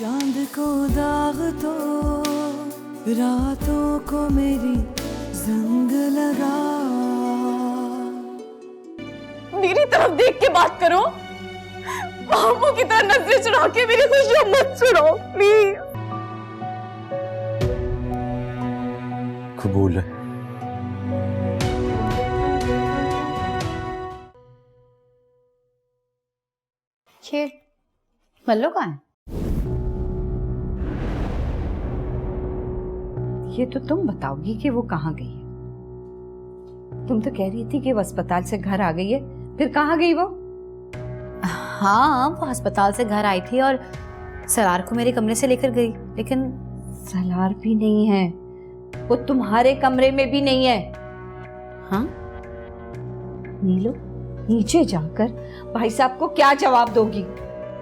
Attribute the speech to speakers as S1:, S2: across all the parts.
S1: चांद को दाग तो रातों को मेरी जंग लगा।
S2: मेरी तरफ देख के बात करो, बाबू की तरह नजरें चुरा के मेरी खुशियां मत चुराओ प्लीज।
S3: कबूल है।
S4: ये मल्लो कहाँ है? ये तो तुम बताओगी कि वो कहाँ गई है। तुम तो कह रही थी कि वो अस्पताल से घर आ गई है, फिर कहाँ गई वो?
S5: हाँ, वो अस्पताल से घर आई थी और सलार को मेरे कमरे से लेकर गई, लेकिन
S4: सलार भी नहीं है, वो तुम्हारे कमरे में भी नहीं है।
S5: हाँ?
S4: नीलो, नीचे जाकर भाई साहब को क्या जवाब दोगी?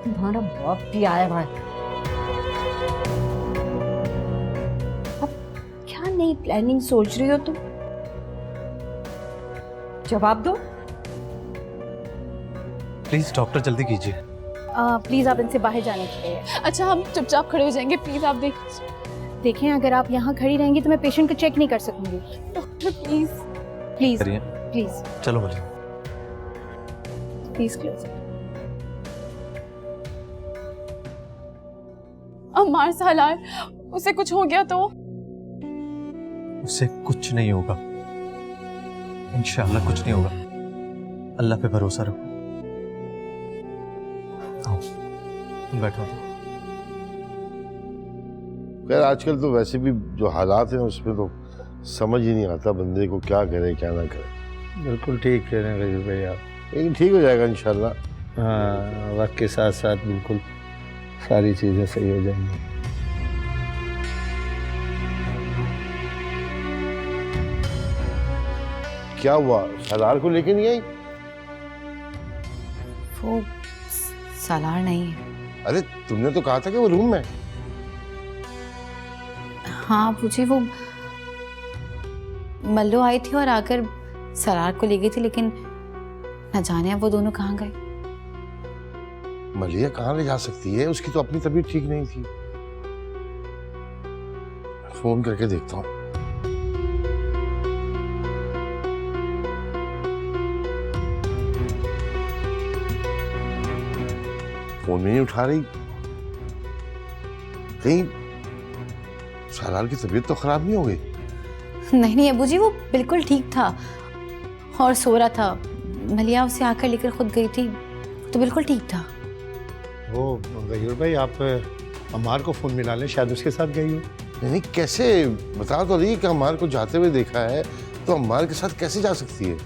S4: तुम्हारा बाप भी आया हुआ है। अब क्या नई प्लानिंग सोच रही हो तुम? जवाब दो।
S3: प्लीज डॉक्टर जल्दी कीजिए।
S6: प्लीज आप इनसे बाहर जाने के लिए।
S2: अच्छा, हम चुपचाप खड़े हो जाएंगे, प्लीज आप
S6: देखें, अगर आप यहाँ खड़ी रहेंगी तो मैं पेशेंट को चेक नहीं कर सकूंगी।
S2: डॉक्टर प्लीज
S6: प्लीज
S3: करिए।
S6: प्लीज
S3: चलो बोलिए।
S6: Please close.
S2: अम्मार सालार, उसे कुछ हो गया तो?
S3: उससे कुछ नहीं होगा, इंशाअल्लाह कुछ नहीं होगा। अल्लाह पे भरोसा रखो। आओ बैठो।
S7: खैर आजकल तो वैसे भी जो हालात हैं उसमें तो समझ ही नहीं आता बंदे को क्या करे क्या ना करे।
S8: बिल्कुल ठीक कह रहे हैं गजब भाई आप।
S7: लेकिन ठीक हो जाएगा इंशाल्लाह।
S8: हाँ, वक्त के साथ साथ बिल्कुल सारी चीज़ें सही हो जाएंगी।
S7: क्या हुआ, सलार को लेके नहीं आई?
S5: वो सलार नहीं है।
S7: अरे तुमने तो कहा था कि वो रूम में।
S5: हाँ पूछी, वो मल्लो आई थी और आकर सलार को ले गई थी, लेकिन न जाने अब वो दोनों कहाँ गए।
S7: मलिया कहाँ ले जा सकती है, उसकी तो अपनी तबीयत ठीक नहीं थी। फोन करके देखता हूँ। फोन नहीं उठा रही। कहीं सलार की तबीयत तो खराब नहीं हो गई?
S5: नहीं नहीं अबू जी, वो बिल्कुल ठीक था और सो रहा था। मलिया उसे आकर लेकर खुद गई थी, तो बिल्कुल ठीक था।
S8: वो गयूर भाई, आप अम्मार को फ़ोन मिला लें, शायद उसके साथ गई हो।
S7: नहीं कैसे, बता तो रही कि अम्मार को जाते हुए देखा है, तो अम्मार के साथ कैसे जा सकती है?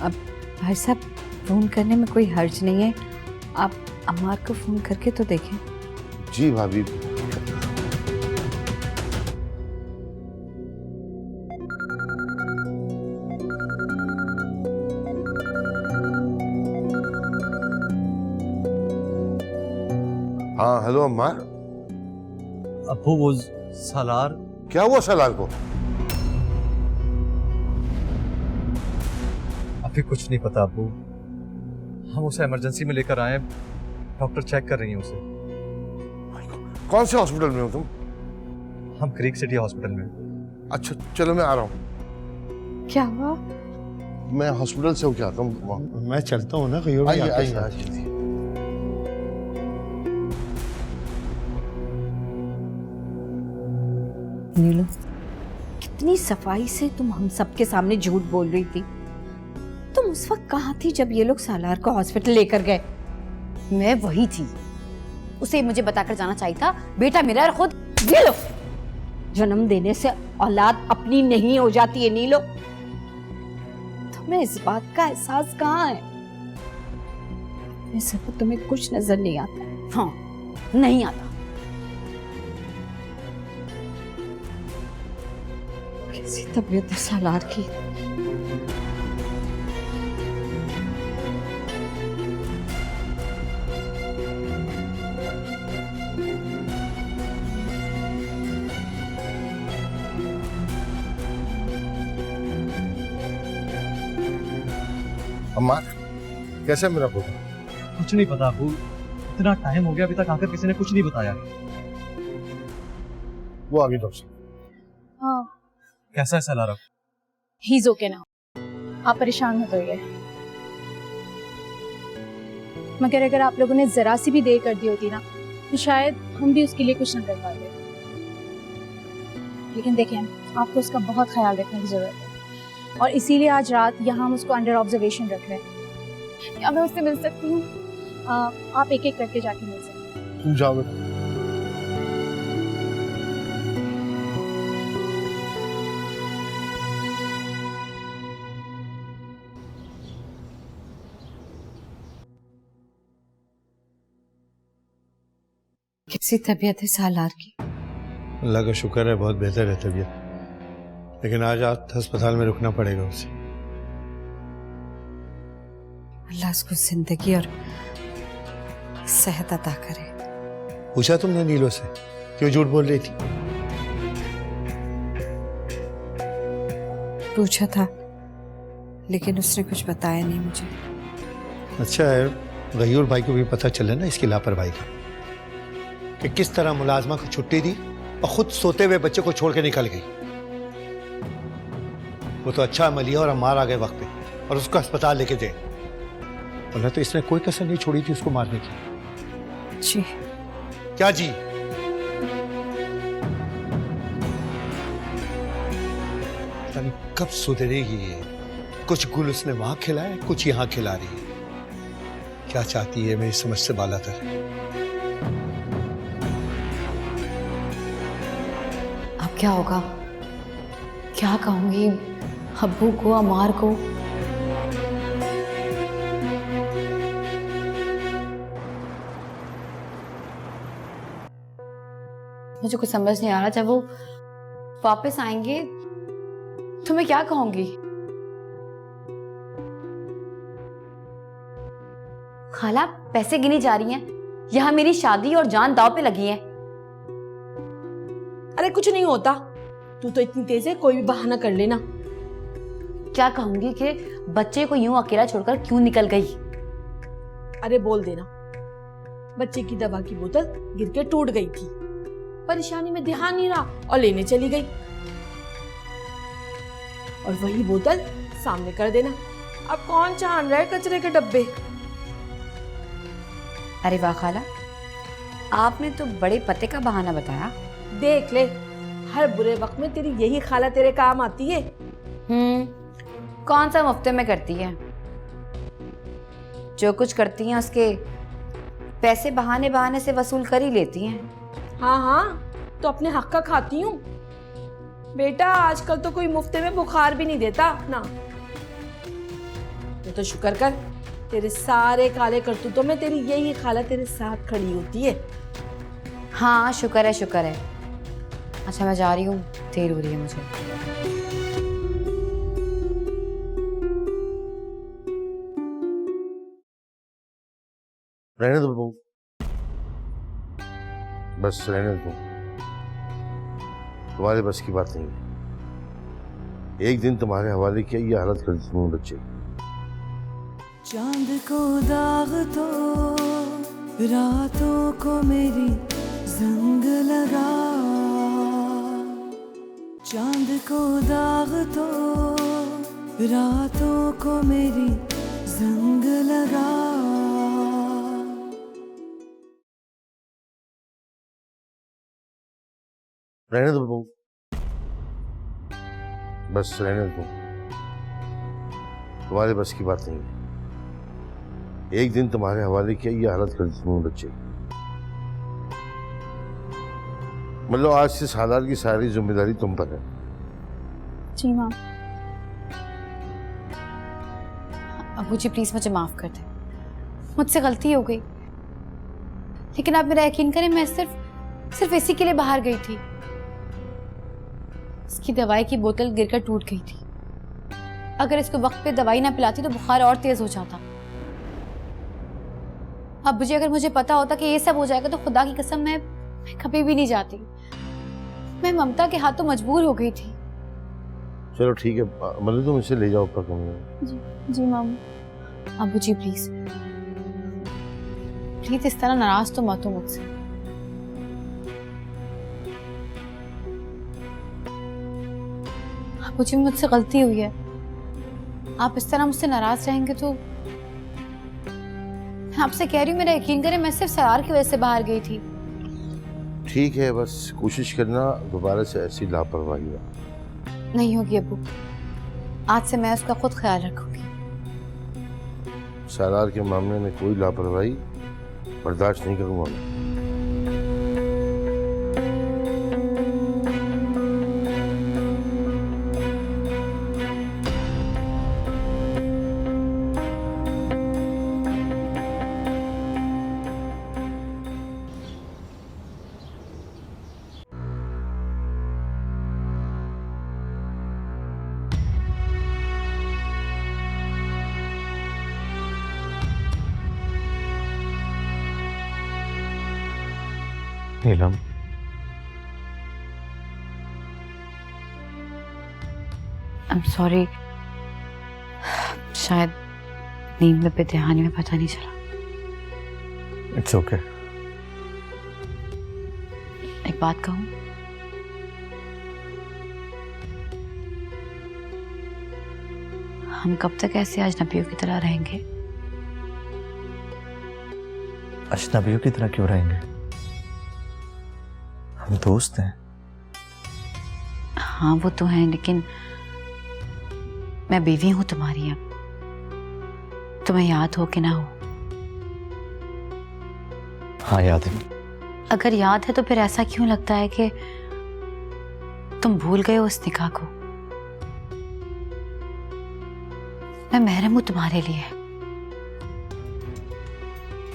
S4: अब भाई साहब, फोन करने में कोई हर्ज नहीं है, आप अम्मार को फोन करके तो देखें।
S7: जी भाभी। हाँ हेलो अम्मार।
S3: अब्बू वो सलार।
S7: क्या हुआ सलार को?
S3: अभी कुछ नहीं पता अब्बू, हम उसे इमरजेंसी में लेकर आए, डॉक्टर चेक कर रही हैं उसे।
S7: कौन से हॉस्पिटल में हो तुम?
S3: हम क्रीक सिटी हॉस्पिटल में।
S7: अच्छा चलो मैं आ रहा हूँ।
S4: क्या हुआ?
S7: मैं हॉस्पिटल से होके आता हूँ।
S8: मैं चलता हूँ ना गयूर भाई,
S7: आइए
S8: आपके
S7: आइए
S8: साथ।
S7: आइए।
S4: नीलू, कितनी सफाई से तुम हम सबके सामने झूठ बोल रही थी। तुम उस वक्त कहाँ थी जब ये लोग सालार को हॉस्पिटल लेकर गए?
S5: मैं वही थी, उसे मुझे बताकर जाना चाहिए था। बेटा मेरा और खुद ये लो।
S4: जन्म देने से औलाद अपनी नहीं हो जाती है नीलो। तुम्हें इस बात का एहसास कहाँ है? ऐसे तो तुम्हें कुछ नजर नहीं आता।
S5: हाँ, नहीं आता।
S4: कैसी तबीयत है सालार की?
S7: अम्मा कैसे है मेरा बेटा?
S3: कुछ नहीं पता अब्बू, इतना टाइम हो गया अभी तक आकर किसी ने कुछ नहीं बताया।
S7: वो आगे डॉक्टर।
S6: हाँ,
S3: कैसा है सलारा?
S6: ही इज ओके ना, आप परेशान मत होइए। मगर अगर आप लोगों ने जरा सी भी देर कर दी होती ना तो शायद हम भी उसके लिए कुछ न कर पाते। लेकिन देखें, आपको उसका बहुत ख्याल रखने की जरूरत है और इसीलिए आज रात यहाँ हम उसको अंडर ऑब्जर्वेशन रख रहे हैं। क्या मैं उससे मिल सकती हूँ? आप एक एक करके जाके मिल सकते हैं।
S7: तुम जाओ बेटा।
S4: कैसी तबीयत है सालार की?
S8: अल्लाह का शुक्र है, बहुत बेहतर है तबीयत, लेकिन आज रात अस्पताल में रुकना पड़ेगा उसे।
S4: अल्लाह उसको जिंदगी और सेहत अता करे।
S8: पूछा तुमने नीलो से क्यों झूठ बोल रही थी?
S4: पूछा था लेकिन उसने कुछ बताया नहीं मुझे।
S8: अच्छा है गयूर भाई को भी पता चले ना इसकी लापरवाही का, कि किस तरह मुलाजमा को छुट्टी दी और खुद सोते हुए बच्चे को छोड़ के निकल गई। वो तो अच्छा मलिया और अम्मार आ गए वक्त पे और उसको अस्पताल लेके गए, वरना तो इसने कोई कसर नहीं छोड़ी थी उसको मारने की।
S4: जी
S8: क्या जी? पता नहीं कब सुधरेगी ये। कुछ गुल उसने वहां खिलाए, कुछ यहां खिला रही है। क्या चाहती है मेरी समझ से बालातर।
S5: अब क्या होगा? क्या कहूंगी अब्बू को, अमार को? मुझे कुछ समझ नहीं आ रहा। जब वो वापस आएंगे तो मैं क्या कहूंगी? खाला पैसे गिनी जा रही हैं, यहाँ मेरी शादी और जान दांव पे लगी है।
S2: अरे कुछ नहीं होता, तू तो इतनी तेज है, कोई भी बहाना कर लेना।
S5: क्या कहूंगी कि बच्चे को यूं अकेला छोड़कर क्यों निकल गई?
S2: अरे बोल देना बच्चे की दवा की बोतल गिर के टूट गई थी, परेशानी में ध्यान नहीं रहा और लेने चली गई। और वही बोतल सामने कर देना। अब कौन छान रहा है कचरे के डब्बे?
S5: अरे वाह खाला, आपने तो बड़े पते का बहाना बताया।
S2: देख ले, हर बुरे वक्त में तेरी यही खाला तेरे काम आती है।
S5: कौन सा मुफ्ते में करती है? जो कुछ करती हैं उसके पैसे बहाने बहाने से वसूल कर ही लेती हैं।
S2: हाँ हाँ, तो अपने हक का खाती हूँ बेटा। आजकल तो कोई मुफ्ते में बुखार भी नहीं देता ना। तो शुक्र कर, तेरे सारे काले करतूतों में तेरी यही खाला तेरे साथ खड़ी होती है।
S5: हाँ शुक्र है, शुक्र है। अच्छा मैं जा रही हूँ, देर हो रही है मुझे।
S7: रहने दो बहू, बस रहने दो। तुम्हारे बस की बात नहीं है। एक दिन तुम्हारे हवाले किया ये हालत कर दी तुमने बच्चे।
S1: चांद को दाग तो रातों को मेरी जंग लगा, चांद को दाग तो रातों को मेरी जंग लगा।
S7: रहने दो बहू, बस रहने दो। तुम्हारे बस की बात नहीं है। एक दिन तुम्हारे हवाले किया ये हालत कर दी तुमने बच्चे। मतलब आज से सालार की सारी जिम्मेदारी तुम पर है।
S6: जी माँ।
S5: अबू जी प्लीज मुझे माफ कर दें, मुझसे गलती हो गई। लेकिन आप मेरा यकीन करें, मैं सिर्फ इसी के लिए बाहर गई थी। इसकी दवाई की बोतल गिरकर टूट गई थी। अगर इसको वक्त पे दवाई ना पिलाती तो बुखार और तेज हो जाता। अब मुझे, अगर मुझे पता होता कि ये सब हो जाएगा तो खुदा की कसम मैं कभी भी नहीं जाती। मैं ममता के हाथों मजबूर हो गई थी।
S7: चलो ठीक है, मतलब तुम इसे ले जाओ ऊपर कमरे में।
S6: जी मामू।
S5: अबू जी प्लीज प्लीज इस तरह नाराज तो मत हो मुझसे। मुझे मुझसे गलती हुई है, आप इस तरह मुझसे नाराज रहेंगे तो मैं आपसे कह रही हूँ मेरा यकीन करें, मैं सिर्फ सरार की वजह से बाहर गई थी।
S7: ठीक है, बस कोशिश करना दोबारा से ऐसी लापरवाही ना।
S5: नहीं होगी अब्बू, आज से मैं उसका खुद ख्याल रखूंगी।
S7: सालार के मामले में कोई लापरवाही बर्दाश्त नहीं करूंगा मैं।
S3: नीलम,
S5: आई एम सॉरी, शायद नींद में बेध्यानी में पता नहीं चला।
S3: It's okay.
S5: एक बात कहूं, हम कब तक ऐसे अजनबियों की तरह रहेंगे?
S3: अजनबियों की तरह क्यों रहेंगे? हम दोस्त हैं।
S5: हाँ वो तो है, लेकिन मैं बीवी हूं तुम्हारी। अब तुम्हें याद हो कि ना हो?
S3: हाँ याद है।
S5: अगर याद है तो फिर ऐसा क्यों लगता है कि तुम भूल गए हो उस निकाह को? मैं महरम हूं तुम्हारे लिए।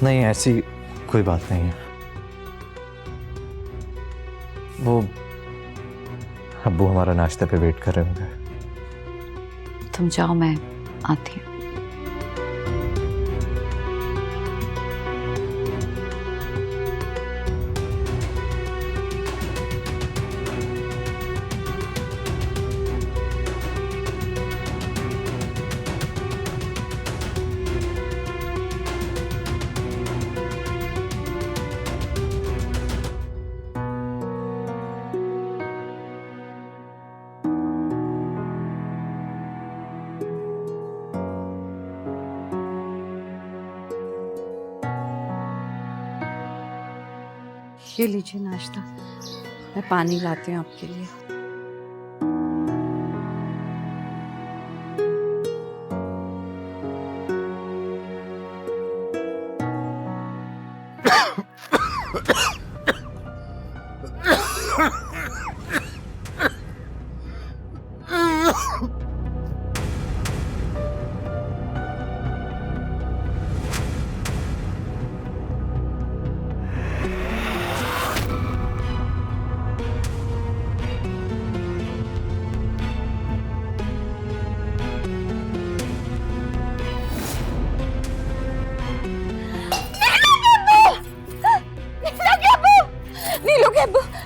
S3: नहीं, ऐसी कोई बात नहीं है। वो अब्बू हमारा नाश्ते पे वेट कर रहे होंगे।
S5: तुम जाओ, मैं आती हूँ।
S4: ये लीजिए नाश्ता, मैं पानी लाती हूँ आपके लिए।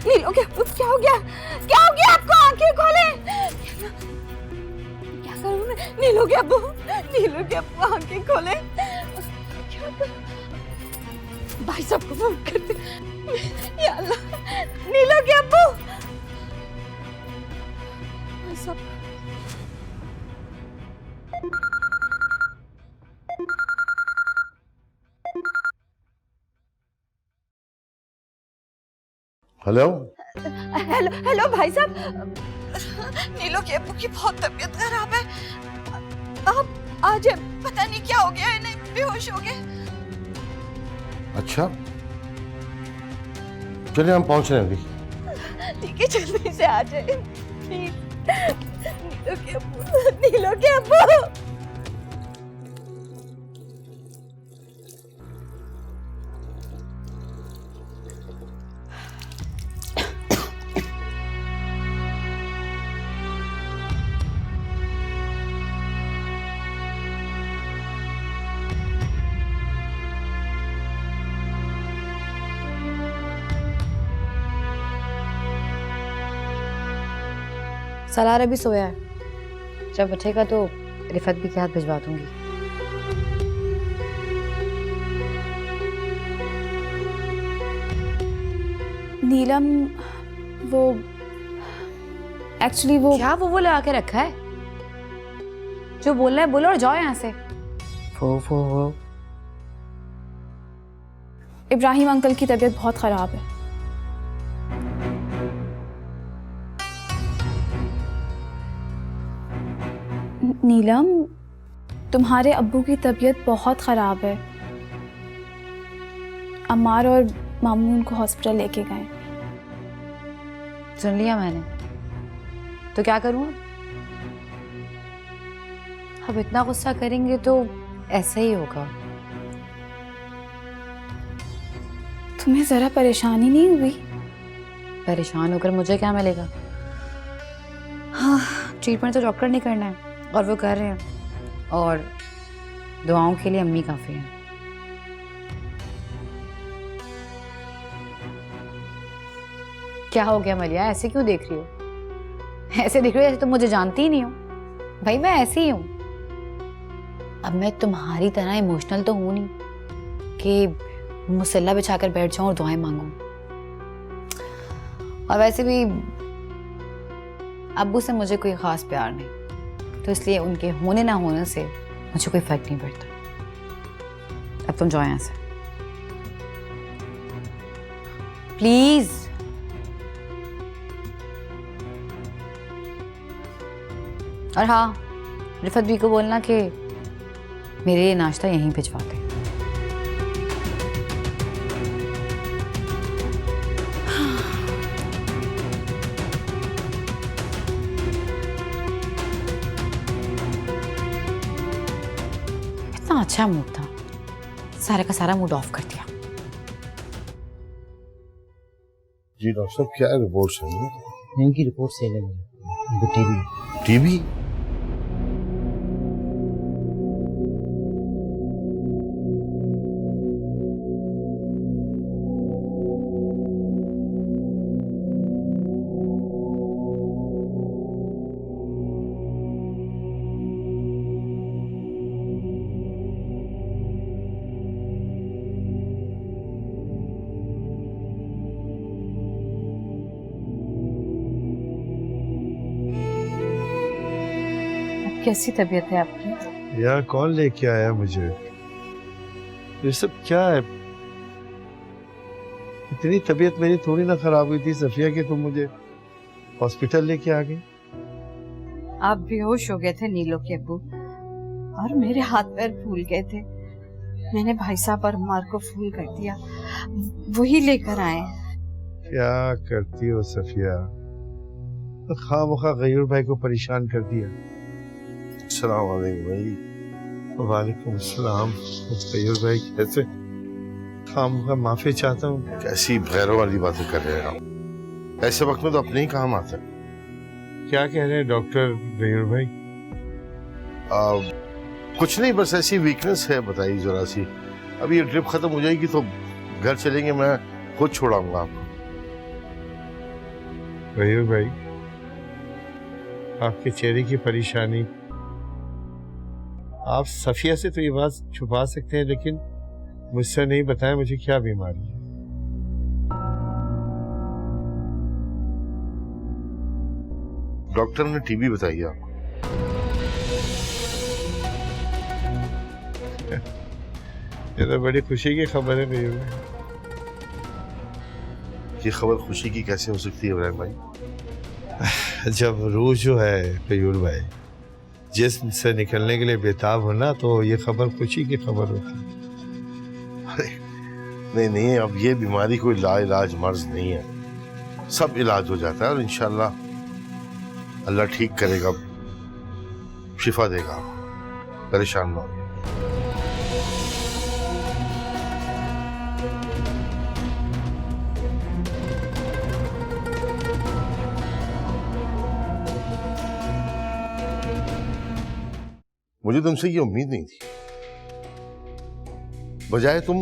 S6: नीलो क्या हो गया? क्या हो गया आपको? आंखें खोले। क्या करूं मैं? नीलो के अब्बू आंखें खोले। भाई साहब को फोन करते। या अल्लाह, नीलो के अब्बू। भाई साहब,
S7: हेलो
S6: हेलो भाई साहब, नीलो के अब्बू की बहुत तबीयत खराब है। आप आज पता नहीं क्या हो गया, इन्हें बेहोश हो गए।
S7: अच्छा, चलिए हम पहुंच रहे हैं अभी।
S6: ठीक है, जल्दी से आ जाए प्लीज। नीलो के अब्बू।
S5: सलार अभी सोया है, जब उठेगा तो रिफत भी के हाथ भिजवा दूंगी। नीलम वो एक्चुअली वो
S9: क्या वो लगा के रखा है? जो बोलना है बोलो और जाओ यहाँ से।
S3: वो
S6: इब्राहिम अंकल की तबीयत बहुत ख़राब है। नीलम, तुम्हारे अब्बू की तबीयत बहुत ख़राब है। अम्मार और मामू उनको हॉस्पिटल लेके गए।
S9: सुन लिया मैंने, तो क्या करूँ? अब इतना गुस्सा करेंगे तो ऐसा ही होगा।
S6: तुम्हें ज़रा परेशानी नहीं हुई?
S9: परेशान होकर मुझे क्या मिलेगा? हाँ, ट्रीटमेंट तो डॉक्टर ने करना है और वो कर रहे हैं, और दुआओं के लिए अम्मी काफ़ी हैं। क्या हो गया मलिया, ऐसे क्यों देख रही हो? ऐसे देख रही हो जैसे तुम मुझे जानती ही नहीं हो। भाई मैं ऐसी ही हूँ। अब मैं तुम्हारी तरह इमोशनल तो हूँ नहीं कि मुसल्ला बिछाकर बैठ जाऊं और दुआएं मांगूं। और वैसे भी अब्बू से मुझे कोई खास प्यार नहीं, तो इसलिए उनके होने ना होने से मुझे कोई फर्क नहीं पड़ता। अब तुम जाओ यहाँ से प्लीज। और हाँ, रिफत भी को बोलना कि मेरे लिए नाश्ता यहीं भिजवा दे। इतना अच्छा मूड था, सारे का सारा मूड ऑफ कर दिया।
S7: जी डॉक्टर साहब, क्या रिपोर्ट है?
S10: इनकी रिपोर्ट से लेंगे टीबी।
S7: टीबी?
S6: कैसी तबीयत है आपकी?
S7: यार कौन लेके आया मुझे? ये सब क्या है? इतनी तबीयत मेरी थोड़ी ना खराब हुई थी सफिया कि तुम मुझे हॉस्पिटल लेके आ गई।
S4: आप बेहोश हो गए थे नीलो के अब्बू, और मेरे हाथ पैर फूल गए थे। मैंने भाई साहब और अम्मार को फूल कर दिया, वही लेकर आए।
S7: क्या करती हो सफिया? खामखा गयूर भाई को परेशान कर दिया। अस्सलाम वालेकुम भाई। वालेकुम अस्सलाम। गयूर भाई कैसे? खामखा माफी चाहता हूँ। कैसी भैरों वाली बातें कर रहे हैं आप? ऐसे वक्त में तो अपने ही काम आता है। क्या कह रहे हैं डॉक्टर गयूर भाई? कुछ नहीं, बस ऐसी वीकनेस है, बताइए जरा सी। अभी ये ट्रिप खत्म हो जाएगी तो घर चलेंगे, मैं खुद छोड़ाऊंगा आपको। गयूर भाई, आपके चेहरे की परेशानी, आप सफिया से तो ये बात छुपा सकते हैं, लेकिन मुझसे नहीं बताया मुझे क्या बीमारी है। डॉक्टर ने टीबी बताई है आपको। ये तो बड़ी खुशी की खबर है मेरे लिए। ये खबर खुशी की कैसे हो सकती है इब्राहिम भाई? जब रूह जो है गयूर भाई जिस्म से निकलने के लिए बेताब हो ना, तो ये खबर खुशी की खबर होती है। अरे नहीं नहीं, अब ये बीमारी कोई लाइलाज मर्ज नहीं है, सब इलाज हो जाता है और इंशाल्लाह अल्लाह ठीक करेगा, शिफा देगा आपको, परेशान ना हो। मुझे तुमसे ये उम्मीद नहीं थी। बजाय तुम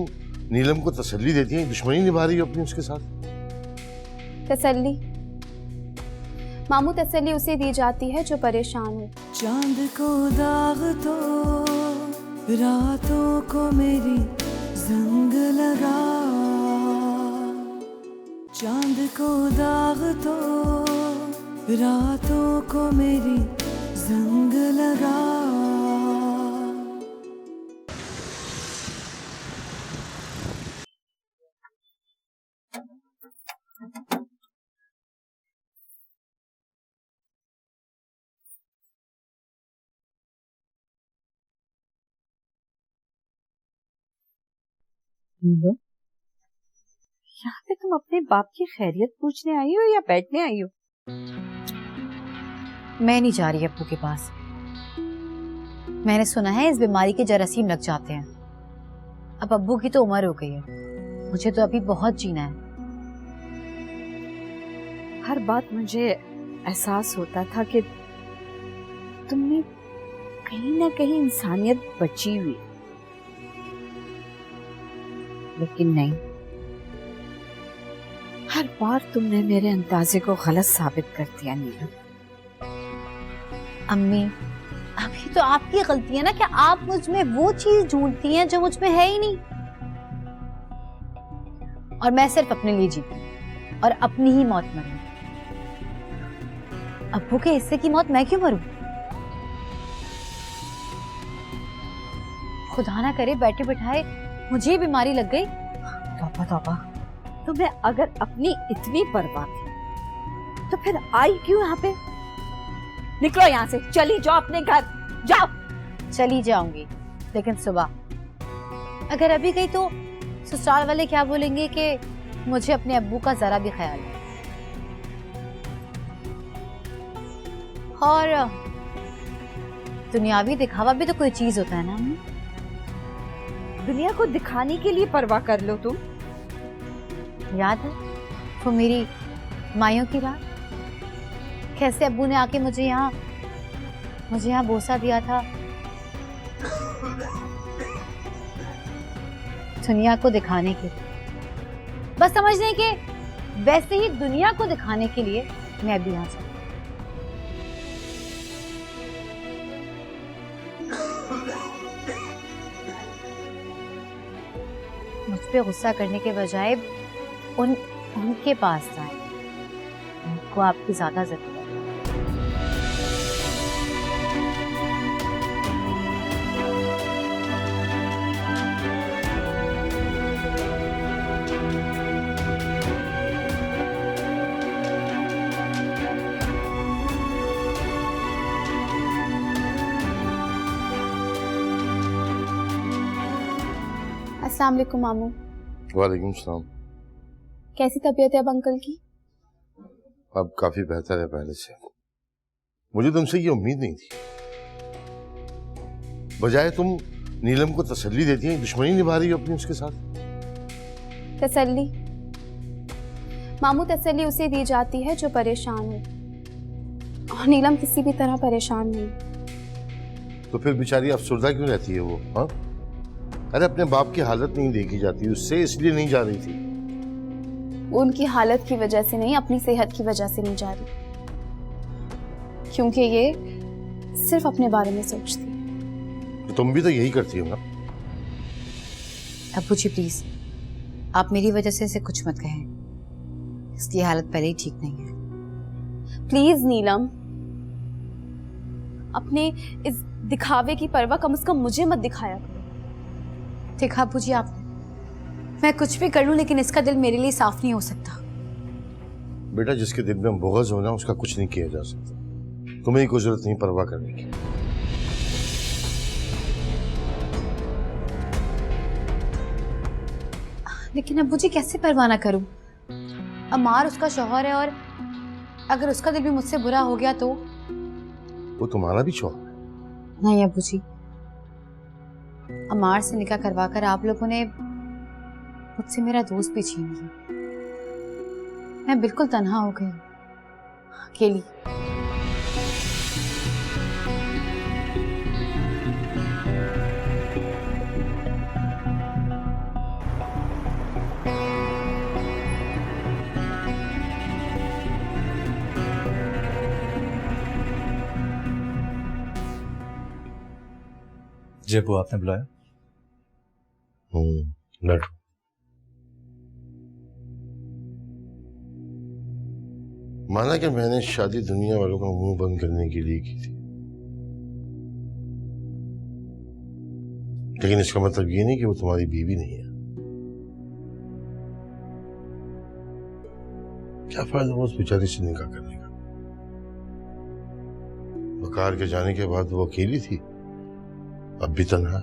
S7: नीलम को तसल्ली देती हैं, दुश्मनी निभा रही हो अपनी उसके साथ।
S6: तसल्ली? मामू, तसल्ली उसे दी जाती है जो परेशान हो।
S1: चांद को दाग तो रातों को मेरी जंग लगा, चांद को दाग तो रातों को मेरी जंग लगा।
S4: नीलो, यहाँ पे तुम अपने बाप की खैरियत पूछने आई हो या बैठने आई हो?
S9: मैं नहीं जा रही अब्बू के पास। मैंने सुना है इस बीमारी के जरासीम लग जाते हैं। अब अब्बू की तो उम्र हो गई है, मुझे तो अभी बहुत जीना है।
S4: हर बात मुझे एहसास होता था कि तुमने कहीं ना कहीं इंसानियत बची हुई, लेकिन नहीं, हर बार तुमने मेरे अंदाजे को गलत साबित कर दिया नीलम।
S9: अम्मी, अभी तो आपकी गलती है ना कि आप मुझ में वो चीज ढूंढती हैं जो मुझ में है ही नहीं। और मैं सिर्फ अपने लिए जीती और अपनी ही मौत मरूं। अब्बू के हिस्से की मौत मैं क्यों मरूं? खुदा ना करे बैठे बिठाए मुझे बीमारी लग गई।
S4: तौबा तौबा, तुम्हें अगर अपनी इतनी परवाह थी तो फिर आई क्यों यहाँ पे? निकलो यहाँ से, चली जाओ अपने घर, जाओ।
S9: चली जाऊंगी, लेकिन सुबह। अगर अभी गई तो ससुराल वाले क्या बोलेंगे कि मुझे अपने अब्बू का जरा भी ख्याल है। और दुनियावी दिखावा भी तो कोई चीज होता है ना।
S4: दुनिया को दिखाने के लिए परवाह कर लो तुम।
S9: याद है वो मेरी माइयों की रात, कैसे अब्बू ने आके मुझे यहाँ बोसा दिया था दुनिया को दिखाने के लिए, बस समझने के। वैसे ही दुनिया को दिखाने के लिए मैं भी यहाँ से। मुझ पे गुस्सा करने के बजाय उनके पास जाए, उनको आपकी ज्यादा जरूरत है।
S6: अस्सलाम वालेकुम मामू।
S7: वालेकुम सलाम।
S6: कैसी तबीयत है अब अंकल की?
S7: अब काफी बेहतर है पहले से। मुझे तुमसे ये उम्मीद नहीं थी। बजाय तुम नीलम को तसल्ली देती हैं, दुश्मनी निभा रही हो अपनी उसके साथ।
S6: तसल्ली मामू, तसल्ली उसे दी जाती है जो परेशान हो, और नीलम किसी भी तरह परेशान नहीं।
S7: तो फिर बेचारी अफसरदा क्यों रहती है वो? हाँ, अरे अपने बाप की हालत नहीं देखी जाती उससे, इसलिए नहीं जा रही थी।
S6: वो उनकी हालत की वजह से नहीं, अपनी सेहत की वजह से नहीं जा रही, क्योंकि ये सिर्फ अपने बारे में सोचती है।
S7: तो तुम भी तो यही करती हो ना?
S9: अब्बू जी प्लीज, आप मेरी वजह से इसे कुछ मत कहें, इसकी हालत पहले ही ठीक नहीं है।
S6: प्लीज नीलम, अपने इस दिखावे की परवाह कम से कम मुझे मत दिखाया करो।
S9: देखा अब्बू जी, आप, मैं कुछ भी कर लूं लेकिन इसका दिल मेरे लिए साफ नहीं हो सकता।
S7: बेटा, जिसके दिल में बुग़्ज़ हो ना, उसका कुछ नहीं किया जा सकता। तुम्हें कोई जरूरत नहीं परवाह करने की।
S9: लेकिन अब्बू जी कैसे परवाह ना करूं? अमार उसका शौहर है, और अगर उसका दिल भी मुझसे बुरा हो गया तो?
S7: वो तुम्हारा भी शौहर है।
S9: नहीं अब्बू जी, अमार से निकाह करवा कर आप लोगों ने मुझसे मेरा दोस्त भी छीन लिया। मैं बिल्कुल तन्हा हो गई, अकेली।
S3: जी अब्बू, आपने बुलाया?
S7: लड़ो। माना कि मैंने शादी दुनिया वालों का मुंह बंद करने के लिए की थी, लेकिन इसका मतलब ये नहीं कि वो तुम्हारी बीवी नहीं है। क्या फायदा उस बेचारी से निकाह करने का? वकार के जाने के बाद वो अकेली थी, अब भी तन्हा।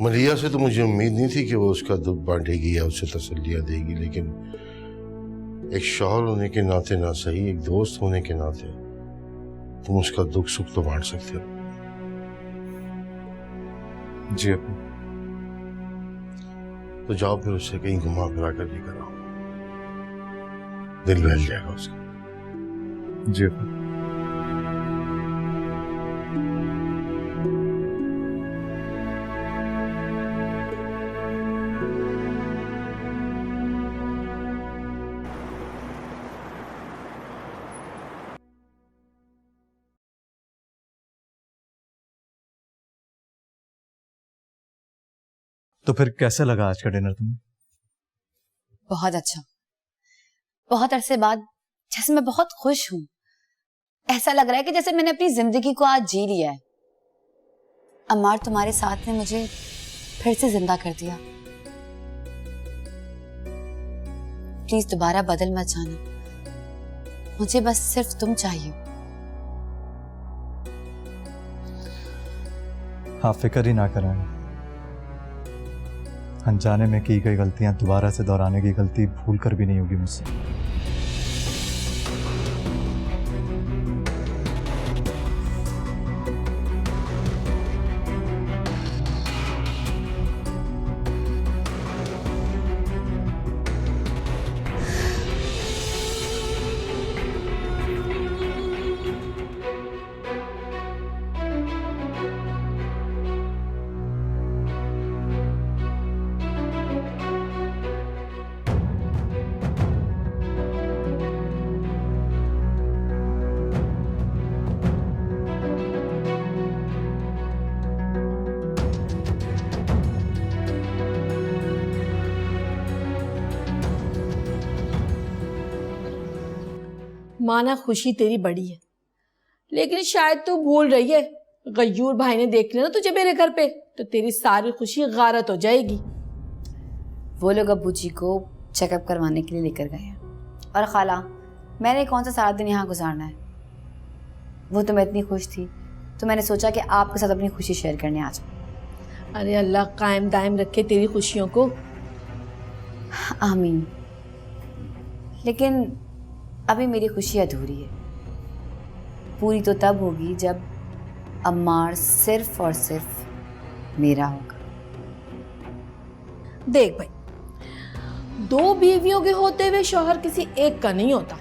S7: मलिया से तो मुझे उम्मीद नहीं थी कि वो उसका दुख बांटेगी या उसे तसल्लियां देगी, लेकिन एक शौहर होने के नाते ना सही, एक दोस्त होने के नाते तुम उसका दुख सुख तो बांट सकते हो।
S3: जी अब्बू।
S7: तो जाओ फिर उससे कहीं घुमा फिरा कर लेकर आओ, दिल बहल जाएगा उसका।
S3: जी अब्बू। तो फिर कैसा लगा आज का डिनर तुम्हें?
S9: बहुत अच्छा, बहुत अरसे बाद जैसे मैं बहुत खुश हूं। ऐसा लग रहा है कि जैसे मैंने अपनी जिंदगी को आज जी लिया है। अम्मार, तुम्हारे साथ ने मुझे फिर से जिंदा कर दिया। प्लीज दोबारा बदल मत जाना, मुझे बस सिर्फ तुम चाहिए।
S3: हाँ, फिक्र ही ना करें। अनजाने में की गई गलतियां दोबारा से दोहराने की गलती भूल कर भी नहीं होगी मुझसे।
S2: माना खुशी तेरी बड़ी है, लेकिन शायद तू भूल रही है, गयूर भाई ने देख लिया ना तुझे मेरे घर पे तो तेरी सारी खुशी गारत हो जाएगी।
S9: वो लोग अब्बू जी को चेकअप करवाने के लिए लेकर गए हैं। और खाला, मैंने कौन सा सारा दिन यहाँ गुजारना है। वो तो मैं इतनी खुश थी तो मैंने सोचा कि आपके साथ अपनी खुशी शेयर करने आ जाऊँ।
S2: अरे अल्लाह कायम दायम रखे तेरी खुशियों को।
S9: आमीन। लेकिन अभी मेरी खुशी अधूरी है। पूरी तो तब होगी जब अम्मार सिर्फ और सिर्फ मेरा होगा।
S2: देख भाई, दो बीवियों के होते हुए शौहर किसी एक का नहीं होता।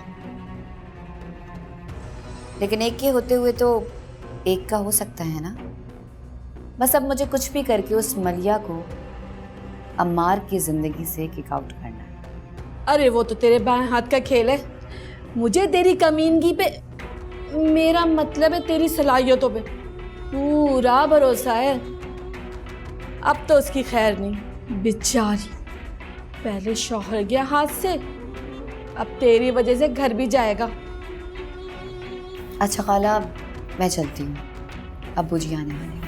S9: लेकिन एक के होते हुए तो एक का हो सकता है ना। बस अब मुझे कुछ भी करके उस मलिया को अम्मार की जिंदगी से किक आउट करना है।
S2: अरे वो तो तेरे बाएं हाथ का खेल है। मुझे तेरी कमीनगी पे, मेरा मतलब है तेरी सलाहियतों पे पूरा भरोसा है। अब तो उसकी खैर नहीं, बेचारी। पहले शौहर गया हाथ से, अब तेरी वजह से घर भी जाएगा।
S9: अच्छा खाला, मैं चलती हूँ, अब्बू जी आने वाले हैं।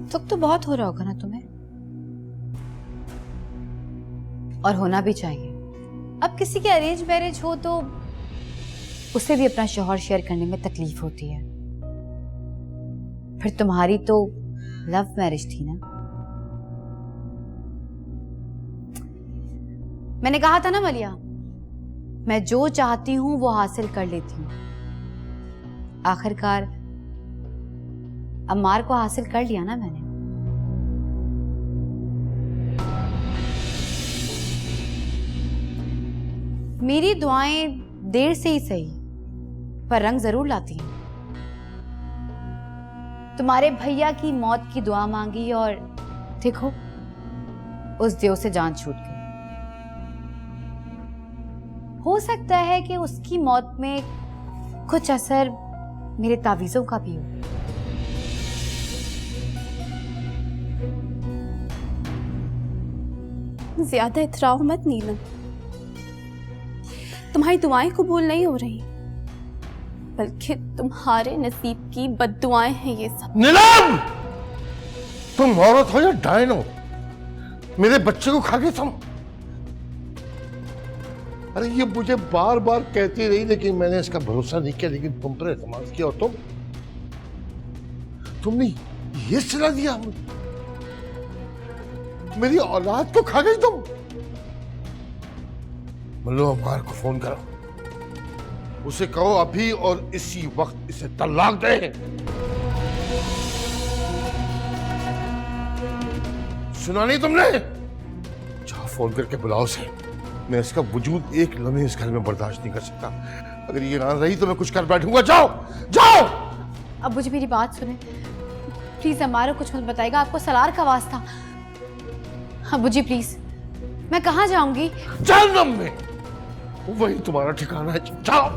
S9: दुख तो बहुत हो रहा होगा ना तुम्हें, और होना भी चाहिए। अब किसी के अरेंज मैरिज हो तो उसे भी अपना शौहर शेयर करने में तकलीफ होती है। फिर तुम्हारी तो लव मैरिज थी ना। मैंने कहा था ना मलिया, मैं जो चाहती हूं वो हासिल कर लेती हूं। आखिरकार अम्मार को हासिल कर लिया ना मैंने। मेरी दुआएं देर से ही सही पर रंग जरूर लाती हैं। तुम्हारे भैया की मौत की दुआ मांगी और देखो, उस देव से जान छूट गई। हो सकता है कि उसकी मौत में कुछ असर मेरे तावीज़ों का भी हो।
S6: ज्यादा इतराओ मत नीलम, तुम्हारी दुआएं कबूल नहीं हो रही, बल्कि तुम्हारे नसीब की बद्दुआएं हैं ये सब।
S11: नीलम, तुम औरत हो या डायनो? मेरे बच्चे को खा गए तुम। अरे ये मुझे बार बार कहती रही, लेकिन मैंने इसका भरोसा नहीं किया, लेकिन तुम पर एतमाद किया और तुमने ये सिला दिया मेरी औलाद को खा गई तुम। मल्लो अम्मार को फोन करो, उसे कहो अभी और इसी वक्त इसे तलाक दे। सुना नहीं तुमने? जाओ फोन करके बुलाओ उसे। मैं इसका वजूद एक लम्हे इस घर में बर्दाश्त नहीं कर सकता। अगर ये ना रही तो मैं कुछ कर बैठूंगा। जाओ जाओ।
S9: अब मुझे मेरी बात सुने प्लीज, हमारा कुछ मत बताएगा, आपको सलार का वास्ता। अबू जी प्लीज, मैं कहाँ जाऊंगी?
S11: जहन्नम में, वही तुम्हारा ठिकाना है। जाओ।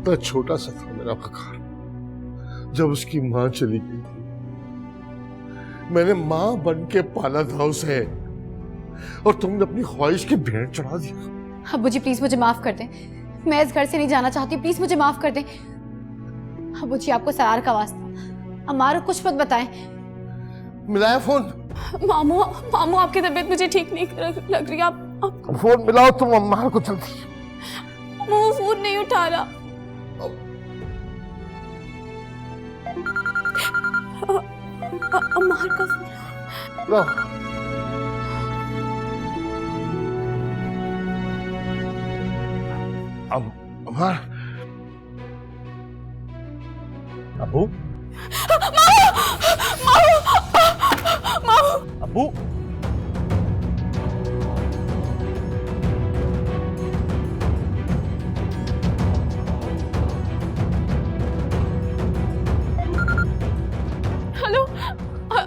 S11: इतना छोटा सा था मेरा मकान, जब उसकी मां चली गई थी मैंने मां बन के पाला था उसे, और तुमने अपनी ख्वाहिश की भेंट चढ़ा दी।
S9: अबू जी प्लीज मुझे माफ कर दें, मैं इस घर से नहीं जाना चाहती, प्लीज मुझे माफ कर दें। अबू जी आपको सलार का वास्ता, हमारा कुछ मत बताएं।
S11: मिलाया फोन?
S6: मामू मामू आपकी तबीयत मुझे ठीक नहीं लग रही। आप
S11: फोन मिलाओ तुम अम्मार को जल्दी।
S6: वो फोन नहीं उठा रहा। अम्मार का फोन।
S11: लो। अम्मार।
S3: अबू, अबू,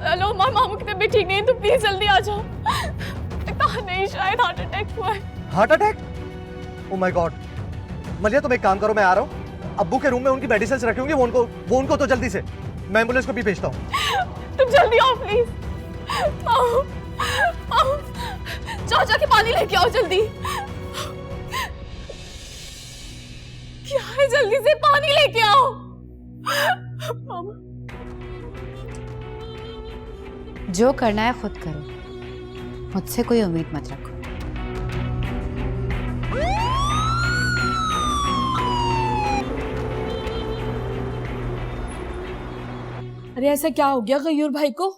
S6: हेलो मामू की तबीयत ठीक नहीं है, तो प्लीज जल्दी आ जाओ। पता नहीं, शायद हार्ट अटैक हुआ है।
S12: Heart attack? Oh my God. मलिया तुम एक काम करो, मैं आ रहा हूँ, अब्बू के रूम में उनकी मेडिसिन रखी होंगी, वो उनको तो जल्दी से, मैं एम्बुलेंस को भी भेजता हूँ।
S6: तुम जल्दी आओ प्लीज। मामू मामू जाओ, जाके पानी लेके आओ जल्दी। क्या है, जल्दी से पानी लेके आओ। मामू
S9: जो करना है खुद करो, मुझसे कोई उम्मीद मत रखो।
S2: अरे ऐसा क्या हो गया गयूर भाई को?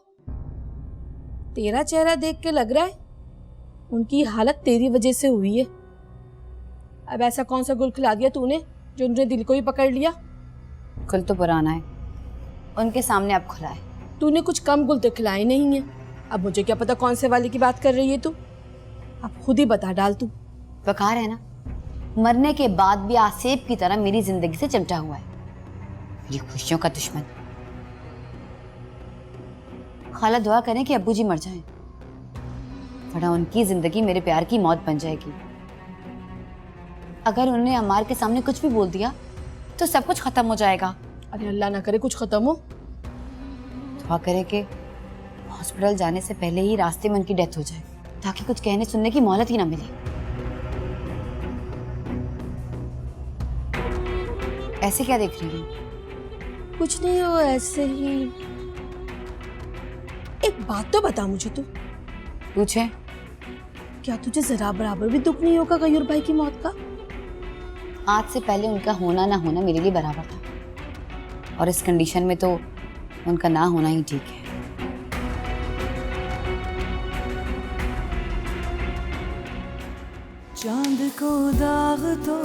S2: तेरा चेहरा देख के लग रहा है उनकी हालत तेरी वजह से हुई है। अब ऐसा कौन सा गुल खिला दिया तूने जो उनके दिल को ही पकड़ लिया?
S9: गुल तो पुराना है, उनके सामने अब खुला है।
S2: तूने कुछ कम गुल तो खिलाए नहीं है। अब मुझे क्या पता कौन से वाले की बात कर रही है तू? अब खुद ही बता डाल तू।
S9: वकार है ना, मरने के बाद भी आसेब की तरह मेरी जिंदगी से चिमटा हुआ है, मेरी खुशियों का दुश्मन। खाला दुआ करें कि अब्बू जी मर जाएं, वरना उनकी जिंदगी मेरे प्यार की मौत बन जाएगी। अगर उन्होंने अम्मार के सामने कुछ भी बोल दिया तो सब कुछ खत्म हो जाएगा।
S2: अरे अल्लाह ना करे कुछ खत्म हो।
S9: दुआ करें कि हॉस्पिटल जाने से पहले ही रास्ते में उनकी डेथ हो जाए, ताकि कुछ कहने सुनने की मोहलत ही ना मिले। ऐसे क्या देख रही है?
S2: कुछ नहीं हो, ऐसे ही। एक बात तो बता मुझे तू।
S9: पूछे।
S2: क्या तुझे जरा बराबर भी दुख नहीं होगा गयूर भाई की मौत का?
S9: आज से पहले उनका होना ना होना मेरे लिए बराबर था, और इस कंडीशन में तो उनका ना होना ही ठीक है।
S1: चांद को दाग तो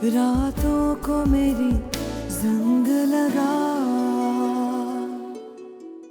S1: रातों को मेरी जंग लगा